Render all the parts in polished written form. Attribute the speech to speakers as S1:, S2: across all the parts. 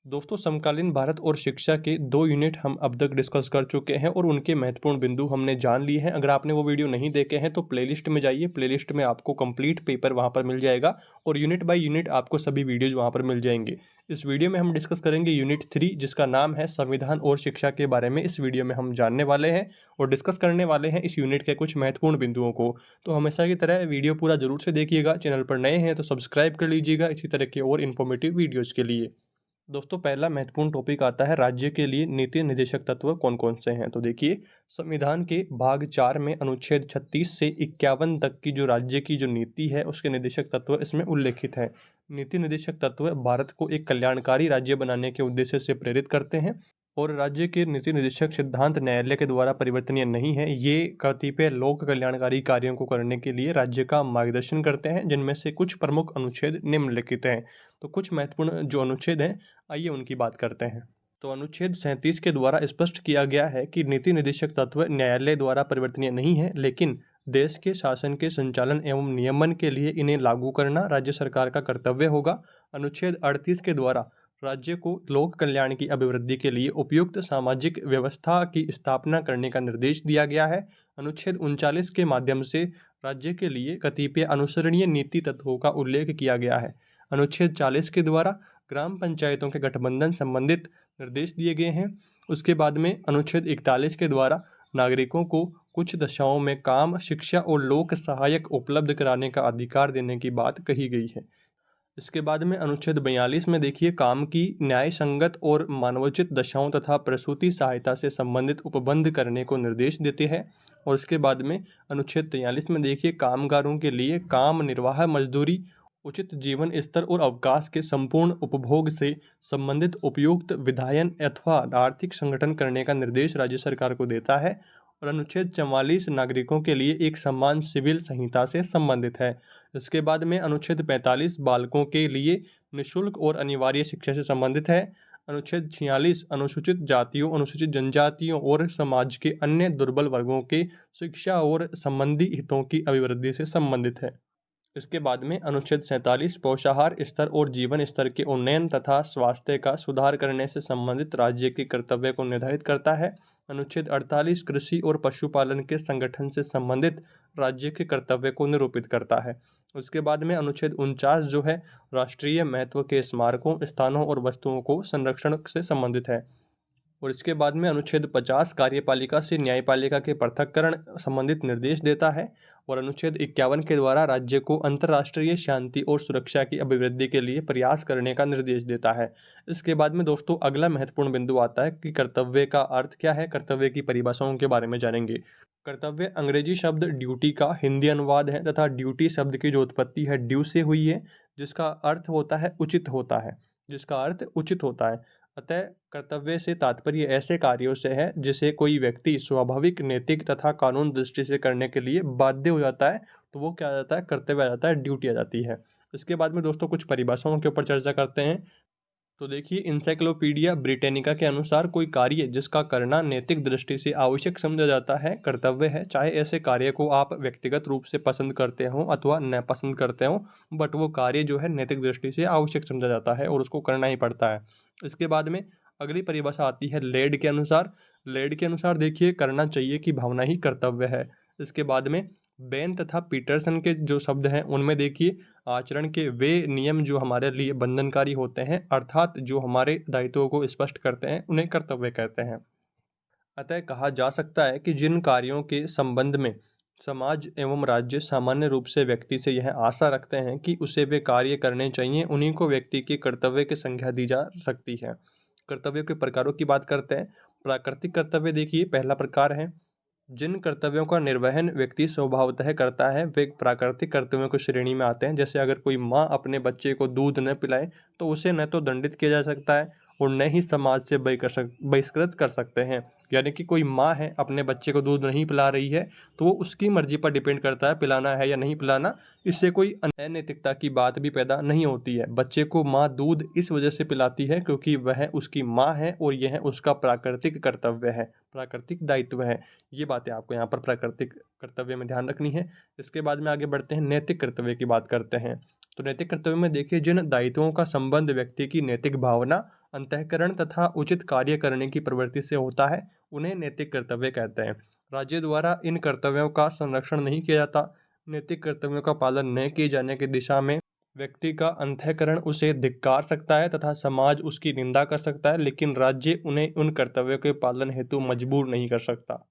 S1: दोस्तों समकालीन भारत और शिक्षा के 2 यूनिट हम अब तक डिस्कस कर चुके हैं और उनके महत्वपूर्ण बिंदु हमने जान लिए हैं। अगर आपने वो वीडियो नहीं देखे हैं तो प्लेलिस्ट में जाइए, प्लेलिस्ट में आपको कंप्लीट पेपर वहाँ पर मिल जाएगा और यूनिट बाय यूनिट आपको सभी वीडियोज़ वहाँ पर मिल जाएंगे। इस वीडियो में हम डिस्कस करेंगे यूनिट 3 जिसका नाम है संविधान और शिक्षा के बारे में। इस वीडियो में हम जानने वाले हैं और डिस्कस करने वाले हैं इस यूनिट के कुछ महत्वपूर्ण बिंदुओं को। तो हमेशा की तरह वीडियो पूरा जरूर से देखिएगा। चैनल पर नए हैं तो सब्सक्राइब कर लीजिएगा इसी तरह के और इन्फॉर्मेटिव वीडियोज़ के लिए। दोस्तों पहला महत्वपूर्ण टॉपिक आता है राज्य के लिए नीति निर्देशक तत्व कौन कौन से हैं। तो देखिए, संविधान के भाग 4 में अनुच्छेद 36 से 51 तक की जो राज्य की जो नीति है उसके निर्देशक तत्व इसमें उल्लेखित हैं। नीति निर्देशक तत्व भारत को एक कल्याणकारी राज्य बनाने के उद्देश्य से प्रेरित करते हैं और राज्य के नीति निर्देशक सिद्धांत न्यायालय के द्वारा परिवर्तनीय नहीं है। ये कतिपय लोक कल्याणकारी कार्यों को करने के लिए राज्य का मार्गदर्शन करते हैं, जिनमें से कुछ प्रमुख अनुच्छेद निम्नलिखित हैं। तो कुछ महत्वपूर्ण जो अनुच्छेद हैं, आइए उनकी बात करते हैं। तो अनुच्छेद 37 के द्वारा स्पष्ट किया गया है कि नीति निर्देशक तत्व न्यायालय द्वारा परिवर्तनीय नहीं है, लेकिन देश के शासन के संचालन एवं नियमन के लिए इन्हें लागू करना राज्य सरकार का कर्तव्य होगा। अनुच्छेद 38 के द्वारा राज्य को लोक कल्याण की अभिवृद्धि के लिए उपयुक्त सामाजिक व्यवस्था की स्थापना करने का निर्देश दिया गया है। अनुच्छेद 39 के माध्यम से राज्य के लिए कतिपय अनुसरणीय नीति तत्वों का उल्लेख किया गया है। अनुच्छेद 40 के द्वारा ग्राम पंचायतों के गठबंधन संबंधित निर्देश दिए गए हैं। उसके बाद में अनुच्छेद 41 के द्वारा नागरिकों को कुछ दशाओं में काम, शिक्षा और लोक सहायक उपलब्ध कराने का अधिकार देने की बात कही गई है। इसके बाद में अनुच्छेद 42 में देखिए, काम की न्याय संगत और मानवोचित दशाओं तथा प्रसूति सहायता से संबंधित उपबंध करने को निर्देश देते हैं। और इसके बाद में अनुच्छेद 43 में देखिए, कामगारों के लिए काम निर्वाह मजदूरी, उचित जीवन स्तर और अवकाश के संपूर्ण उपभोग से संबंधित उपयुक्त विधायन अथवा आर्थिक संगठन करने का निर्देश राज्य सरकार को देता है। और अनुच्छेद 44 नागरिकों के लिए एक समान सिविल संहिता से संबंधित है। इसके बाद में अनुच्छेद 45 बालकों के लिए निःशुल्क और अनिवार्य शिक्षा से संबंधित है। अनुच्छेद 46 अनुसूचित जातियों, अनुसूचित जनजातियों और समाज के अन्य दुर्बल वर्गों के शिक्षा और संबंधी हितों की अभिवृद्धि से संबंधित है। इसके बाद में अनुच्छेद 47 पोषाहार स्तर और जीवन स्तर के उन्नयन तथा स्वास्थ्य का सुधार करने से संबंधित राज्य के कर्तव्य को निर्धारित करता है। अनुच्छेद 48 कृषि और पशुपालन के संगठन से संबंधित राज्य के कर्तव्य को निरूपित करता है। उसके बाद में अनुच्छेद 49 जो है राष्ट्रीय महत्व के स्मारकों, स्थानों और वस्तुओं को संरक्षण से संबंधित है। और इसके बाद में अनुच्छेद 50 कार्यपालिका से न्यायपालिका के पृथक्करण संबंधित निर्देश देता है। और अनुच्छेद 51 के द्वारा राज्य को अंतर्राष्ट्रीय शांति और सुरक्षा की अभिवृद्धि के लिए प्रयास करने का निर्देश देता है। इसके बाद में दोस्तों अगला महत्वपूर्ण बिंदु आता है कि कर्तव्य का अर्थ क्या है। कर्तव्य की परिभाषाओं के बारे में जानेंगे। कर्तव्य अंग्रेजी शब्द ड्यूटी का हिंदी अनुवाद है तथा ड्यूटी शब्द की जो उत्पत्ति है ड्यू से हुई है, जिसका अर्थ होता है उचित होता है, जिसका अर्थ उचित होता है। अतः कर्तव्य से तात्पर्य ऐसे कार्यों से है जिसे कोई व्यक्ति स्वाभाविक, नैतिक तथा कानून दृष्टि से करने के लिए बाध्य हो जाता है, तो वो क्या आ जाता है, कर्तव्य आ जाता है, ड्यूटी आ जाती है। इसके बाद में दोस्तों कुछ परिभाषाओं के ऊपर चर्चा करते हैं। तो देखिए, इंसाइक्लोपीडिया ब्रिटेनिका के अनुसार कोई कार्य जिसका करना नैतिक दृष्टि से आवश्यक समझा जाता है कर्तव्य है, चाहे ऐसे कार्य को आप व्यक्तिगत रूप से पसंद करते हो अथवा न पसंद करते हो, बट वो कार्य जो है नैतिक दृष्टि से आवश्यक समझा जाता है और उसको करना ही पड़ता है। इसके बाद में अगली परिभाषा आती है लेड के अनुसार। लेड के अनुसार देखिए, करना चाहिए की भावना ही कर्तव्य है। इसके बाद में बेन तथा पीटरसन के जो शब्द हैं उनमें देखिए, आचरण के वे नियम जो हमारे लिए बंधनकारी होते हैं अर्थात जो हमारे दायित्वों को स्पष्ट करते हैं उन्हें कर्तव्य कहते हैं। अतः कहा जा सकता है कि जिन कार्यों के संबंध में समाज एवं राज्य सामान्य रूप से व्यक्ति से यह आशा रखते हैं कि उसे वे कार्य करने चाहिए, उन्हीं को व्यक्ति के कर्तव्य की संज्ञा दी जा सकती है। कर्तव्यों के प्रकारों की बात करते हैं। प्राकृतिक कर्तव्य देखिए, पहला प्रकार है जिन कर्तव्यों का निर्वहन व्यक्ति स्वभावतः करता है वे प्राकृतिक कर्तव्यों की श्रेणी में आते हैं। जैसे अगर कोई माँ अपने बच्चे को दूध न पिलाए तो उसे न तो दंडित किया जा सकता है और न ही समाज से बहिष्कृत कर सकते हैं। यानी कि कोई माँ है अपने बच्चे को दूध नहीं पिला रही है तो वो उसकी मर्जी पर डिपेंड करता है पिलाना है या नहीं पिलाना। इससे कोई अनैतिकता की बात भी पैदा नहीं होती है। बच्चे को माँ दूध इस वजह से पिलाती है क्योंकि वह उसकी माँ है और यह उसका प्राकृतिक कर्तव्य है, प्राकृतिक दायित्व है। ये बातें आपको यहाँ पर प्राकृतिक कर्तव्य में ध्यान रखनी है। इसके बाद में आगे बढ़ते हैं, नैतिक कर्तव्य की बात करते हैं। तो नैतिक कर्तव्य में देखिए, जिन दायित्वों का संबंध व्यक्ति की नैतिक भावना, अंतःकरण तथा उचित कार्य करने की प्रवृत्ति से होता है, उन्हें नैतिक कर्तव्य कहते हैं। राज्य द्वारा इन कर्तव्यों का संरक्षण नहीं किया जाता। नैतिक कर्तव्यों का पालन न किए जाने की दिशा में व्यक्ति का अंतःकरण उसे धिक्कार सकता है तथा समाज उसकी निंदा कर सकता है, लेकिन राज्य उन्हें उन कर्तव्यों के पालन हेतु मजबूर नहीं कर सकता।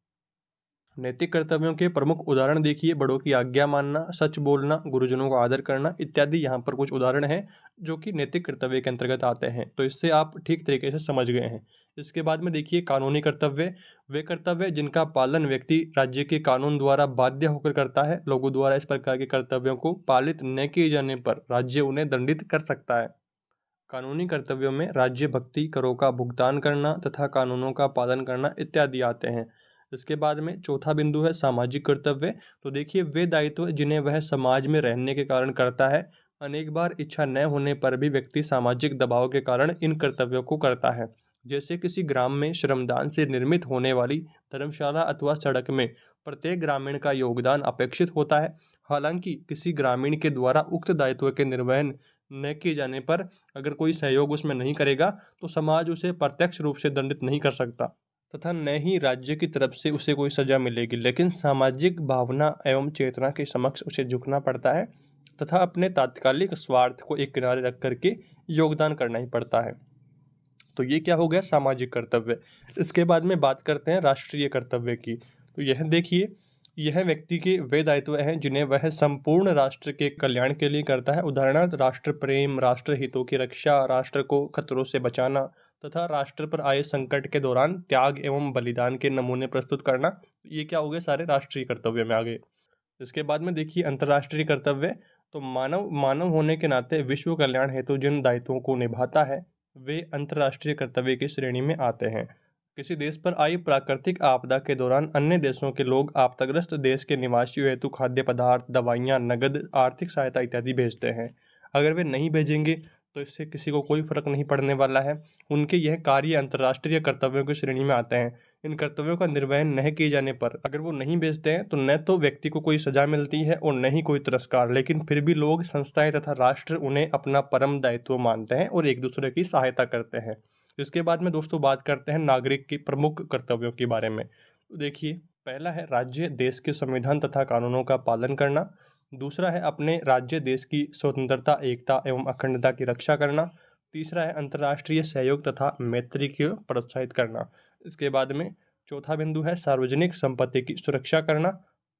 S1: नैतिक कर्तव्यों के प्रमुख उदाहरण देखिए, बड़ों की आज्ञा मानना, सच बोलना, गुरुजनों का आदर करना इत्यादि यहाँ पर कुछ उदाहरण हैं जो कि नैतिक कर्तव्य के अंतर्गत आते हैं। तो इससे आप ठीक तरीके से समझ गए हैं। इसके बाद में देखिए कानूनी कर्तव्य, वे कर्तव्य जिनका पालन व्यक्ति राज्य के कानून द्वारा बाध्य होकर करता है। लोगों द्वारा इस प्रकार के कर्तव्यों को पालित न किए जाने पर राज्य उन्हें दंडित कर सकता है। कानूनी कर्तव्यों में राज्य भक्ति, करों का भुगतान करना तथा कानूनों का पालन करना इत्यादि आते हैं। इसके बाद में चौथा बिंदु है सामाजिक कर्तव्य। तो देखिए वे दायित्व जिन्हें वह समाज में रहने के कारण करता है। अनेक बार इच्छा न होने पर भी व्यक्ति सामाजिक दबाव के कारण इन कर्तव्यों को करता है। जैसे किसी ग्राम में श्रमदान से निर्मित होने वाली धर्मशाला अथवा सड़क में प्रत्येक ग्रामीण का योगदान अपेक्षित होता है। हालांकि किसी ग्रामीण के द्वारा उक्त दायित्व के निर्वहन न किए जाने पर अगर कोई सहयोग उसमें नहीं करेगा तो समाज उसे प्रत्यक्ष रूप से दंडित नहीं कर सकता तथा न ही राज्य की तरफ से उसे कोई सजा मिलेगी, लेकिन सामाजिक भावना एवं चेतना के समक्ष उसे झुकना पड़ता है तथा अपने तात्कालिक स्वार्थ को एक किनारे रख करके योगदान करना ही पड़ता है। तो ये क्या हो गया सामाजिक कर्तव्य। इसके बाद में बात करते हैं राष्ट्रीय कर्तव्य की। तो यह देखिए, यह व्यक्ति के वे दायित्व हैं जिन्हें वह संपूर्ण राष्ट्र के कल्याण के लिए करता है। उदाहरणार्थ राष्ट्र प्रेम, राष्ट्र हितों की रक्षा, राष्ट्र को खतरों से बचाना तथा राष्ट्र पर आए संकट के दौरान त्याग एवं बलिदान के नमूने प्रस्तुत करना। ये क्या हो गए, सारे राष्ट्रीय कर्तव्य में आ गए। इसके बाद में देखिए अंतर्राष्ट्रीय कर्तव्य। तो मानव मानव होने के नाते विश्व कल्याण हेतु जिन दायित्वों को निभाता है वे अंतर्राष्ट्रीय कर्तव्य की श्रेणी में आते हैं। किसी देश पर आई प्राकृतिक आपदा के दौरान अन्य देशों के लोग आपदाग्रस्त देश के निवासियों हेतु खाद्य पदार्थ, दवाइयाँ, नगद, आर्थिक सहायता इत्यादि भेजते हैं। अगर वे नहीं भेजेंगे तो इससे किसी को कोई फर्क नहीं पड़ने वाला है। उनके यह कार्य अंतर्राष्ट्रीय कर्तव्यों की श्रेणी में आते हैं। इन कर्तव्यों का निर्वहन नहीं किए जाने पर अगर वो नहीं भेजते हैं तो न तो व्यक्ति को कोई सजा मिलती है और न ही कोई तिरस्कार, लेकिन फिर भी लोग, संस्थाएं तथा राष्ट्र उन्हें अपना परम दायित्व मानते हैं और एक दूसरे की सहायता करते हैं। इसके बाद में दोस्तों बात करते हैं नागरिक की प्रमुख कर्तव्यों के बारे में। तो देखिए, पहला है राज्य देश के संविधान तथा कानूनों का पालन करना। दूसरा है अपने राज्य देश की स्वतंत्रता, एकता एवं अखंडता की रक्षा करना। तीसरा है अंतर्राष्ट्रीय सहयोग तथा मैत्री को प्रोत्साहित करना। इसके बाद में चौथा बिंदु है सार्वजनिक संपत्ति की सुरक्षा करना।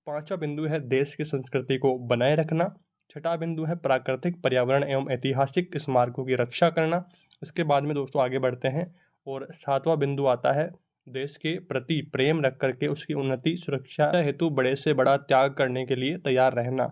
S1: पांचवा बिंदु है देश की संस्कृति को बनाए रखना। छठा बिंदु है प्राकृतिक, पर्यावरण एवं ऐतिहासिक स्मारकों की रक्षा करना। इसके बाद में दोस्तों आगे बढ़ते हैं और सातवां बिंदु आता है देश के प्रति प्रेम रख करके उसकी उन्नति, सुरक्षा हेतु बड़े से बड़ा त्याग करने के लिए तैयार रहना।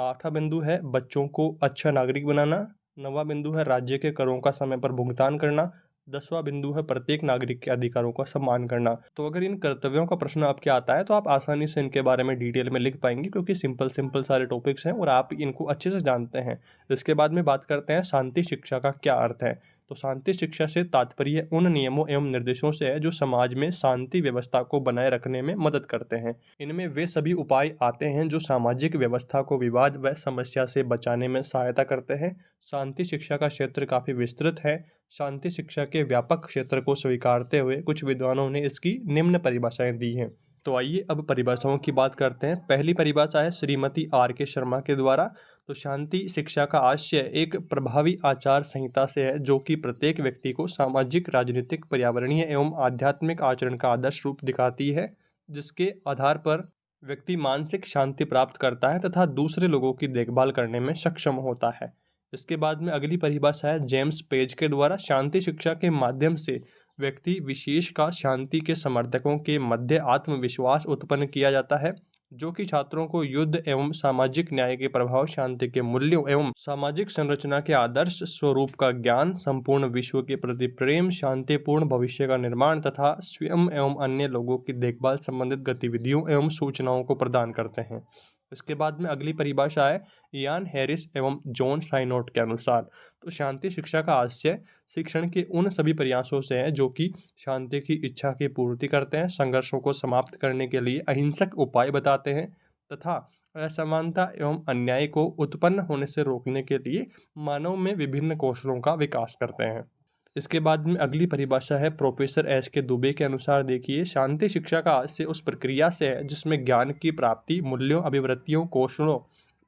S1: आठवां बिंदु है बच्चों को अच्छा नागरिक बनाना। नौवां बिंदु है राज्य के करों का समय पर भुगतान करना। 10वां बिंदु है प्रत्येक नागरिक के अधिकारों का सम्मान करना। तो अगर इन कर्तव्यों का प्रश्न आपके आता है तो आप आसानी से इनके बारे में डिटेल में लिख पाएंगे, क्योंकि सिंपल सिंपल सारे टॉपिक्स हैं और आप इनको अच्छे से जानते हैं। इसके बाद में बात करते हैं शांति शिक्षा का क्या अर्थ है। तो शांति शिक्षा से तात्पर्य उन नियमों एवं निर्देशों से है जो समाज में शांति व्यवस्था को बनाए रखने में मदद करते हैं। इनमें वे सभी उपाय आते हैं जो सामाजिक व्यवस्था को विवाद व समस्या से बचाने में सहायता करते हैं। शांति शिक्षा का क्षेत्र काफी विस्तृत है। शांति शिक्षा के व्यापक क्षेत्र को स्वीकारते हुए कुछ विद्वानों ने इसकी निम्न परिभाषाएं दी हैं। तो आइए अब परिभाषाओं की बात करते हैं। पहली परिभाषा है श्रीमती R.K. शर्मा के द्वारा। तो शांति शिक्षा का आशय एक प्रभावी आचार संहिता से है जो कि प्रत्येक व्यक्ति को सामाजिक, राजनीतिक, पर्यावरणीय एवं आध्यात्मिक आचरण का आदर्श रूप दिखाती है, जिसके आधार पर व्यक्ति मानसिक शांति प्राप्त करता है तथा दूसरे लोगों की देखभाल करने में सक्षम होता है। इसके बाद में अगली परिभाषा है जेम्स पेज के द्वारा। शांति शिक्षा के माध्यम से व्यक्ति विशेष का शांति के समर्थकों के मध्य आत्मविश्वास उत्पन्न किया जाता है, जो कि छात्रों को युद्ध एवं सामाजिक न्याय के प्रभाव, शांति के मूल्यों एवं सामाजिक संरचना के आदर्श स्वरूप का ज्ञान, संपूर्ण विश्व के प्रति प्रेम, शांतिपूर्ण भविष्य का निर्माण तथा स्वयं एवं अन्य लोगों की देखभाल संबंधित गतिविधियों एवं सूचनाओं को प्रदान करते हैं। इसके बाद में अगली परिभाषा है इयान हैरिस एवं जॉन साइनोट के अनुसार। तो शांति शिक्षा का आशय शिक्षण के उन सभी प्रयासों से है जो कि शांति की इच्छा की पूर्ति करते हैं, संघर्षों को समाप्त करने के लिए अहिंसक उपाय बताते हैं तथा असमानता एवं अन्याय को उत्पन्न होने से रोकने के लिए मानव में विभिन्न कौशलों का विकास करते हैं। इसके बाद में अगली परिभाषा है प्रोफेसर एस के दुबे के अनुसार। देखिए, शांति शिक्षा का आशय उस प्रक्रिया से है जिसमें ज्ञान की प्राप्ति, मूल्यों, अभिवृत्तियों, कौशलों,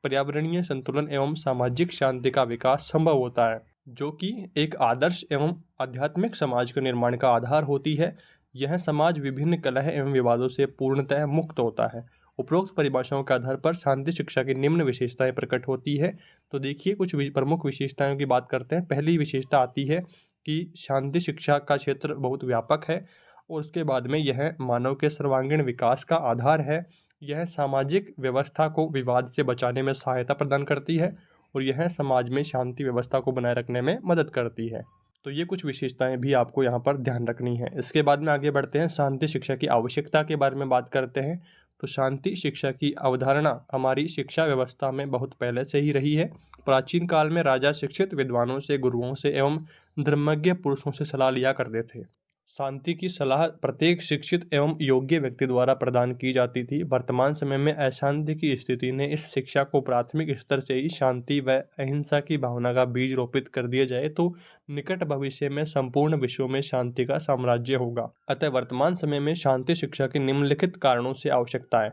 S1: पर्यावरणीय संतुलन एवं सामाजिक शांति का विकास संभव होता है, जो कि एक आदर्श एवं आध्यात्मिक समाज के निर्माण का आधार होती है। यह समाज विभिन्न कलह एवं विवादों से पूर्णतः मुक्त होता है। उपरोक्त परिभाषाओं के आधार पर शांति शिक्षा की निम्न विशेषताएं प्रकट होती है। तो देखिए, कुछ प्रमुख विशेषताओं की बात करते हैं। पहली विशेषता आती है कि शांति शिक्षा का क्षेत्र बहुत व्यापक है, और उसके बाद में यह मानव के सर्वांगीण विकास का आधार है। यह सामाजिक व्यवस्था को विवाद से बचाने में सहायता प्रदान करती है, और यह समाज में शांति व्यवस्था को बनाए रखने में मदद करती है। तो ये कुछ विशेषताएं भी आपको यहाँ पर ध्यान रखनी है। इसके बाद में आगे बढ़ते हैं, शांति शिक्षा की आवश्यकता के बारे में बात करते हैं। तो शांति शिक्षा की अवधारणा हमारी शिक्षा व्यवस्था में बहुत पहले से ही रही है। प्राचीन काल में राजा शिक्षित विद्वानों से, गुरुओं से एवं धर्मज्ञ पुरुषों से सलाह लिया करते थे। शांति की सलाह प्रत्येक शिक्षित एवं योग्य व्यक्ति द्वारा प्रदान की जाती थी। वर्तमान समय में अशांति की स्थिति ने इस शिक्षा को प्राथमिक स्तर से ही शांति व अहिंसा की भावना का बीज रोपित कर दिया जाए तो निकट भविष्य में संपूर्ण विश्व में शांति का साम्राज्य होगा। अतः वर्तमान समय में शांति शिक्षा की निम्नलिखित कारणों से आवश्यकता है।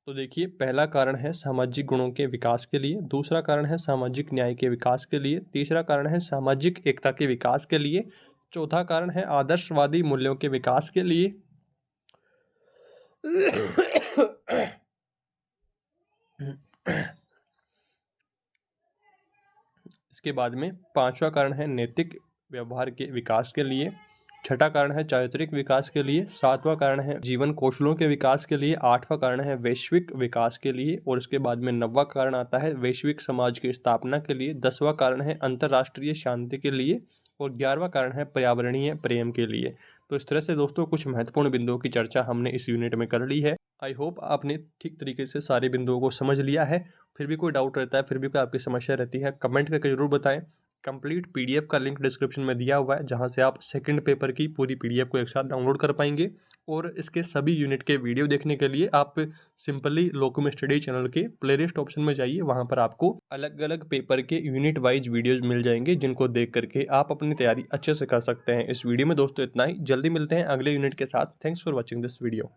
S1: तो देखिए, पहला कारण है सामाजिक गुणों के विकास के लिए, दूसरा कारण है सामाजिक न्याय के विकास के लिए, तीसरा कारण है सामाजिक एकता के विकास के लिए, चौथा कारण है आदर्शवादी मूल्यों के विकास के लिए, इसके बाद में पांचवा कारण है नैतिक व्यवहार के विकास के लिए, छठा कारण है चारित्रिक विकास के लिए, सातवां कारण है जीवन कौशलों के विकास के लिए, आठवां कारण है वैश्विक विकास के लिए, और इसके बाद में नौवां कारण आता है वैश्विक समाज की स्थापना के लिए, 10वां कारण है अंतर्राष्ट्रीय शांति के लिए, और 11वां कारण है पर्यावरणीय प्रेम के लिए। तो इस तरह से दोस्तों कुछ महत्वपूर्ण बिंदुओं की चर्चा हमने इस यूनिट में कर ली है। आई होप आपने ठीक तरीके से सारे बिंदुओं को समझ लिया है। फिर भी कोई डाउट रहता है, फिर भी कोई आपकी समस्या रहती है, कमेंट करके जरूर बताएं। कंप्लीट पीडीएफ का लिंक डिस्क्रिप्शन में दिया हुआ है, जहां से आप सेकंड पेपर की पूरी पीडीएफ को एक साथ डाउनलोड कर पाएंगे। और इसके सभी यूनिट के वीडियो देखने के लिए आप सिंपली लोकुम स्टडी चैनल के प्लेलिस्ट ऑप्शन में जाइए। वहां पर आपको अलग अलग पेपर के यूनिट वाइज वीडियोज मिल जाएंगे, जिनको देख करके आप अपनी तैयारी अच्छे से कर सकते हैं। इस वीडियो में दोस्तों इतना ही, जल्दी मिलते हैं अगले यूनिट के साथ। Thanks for watching this video.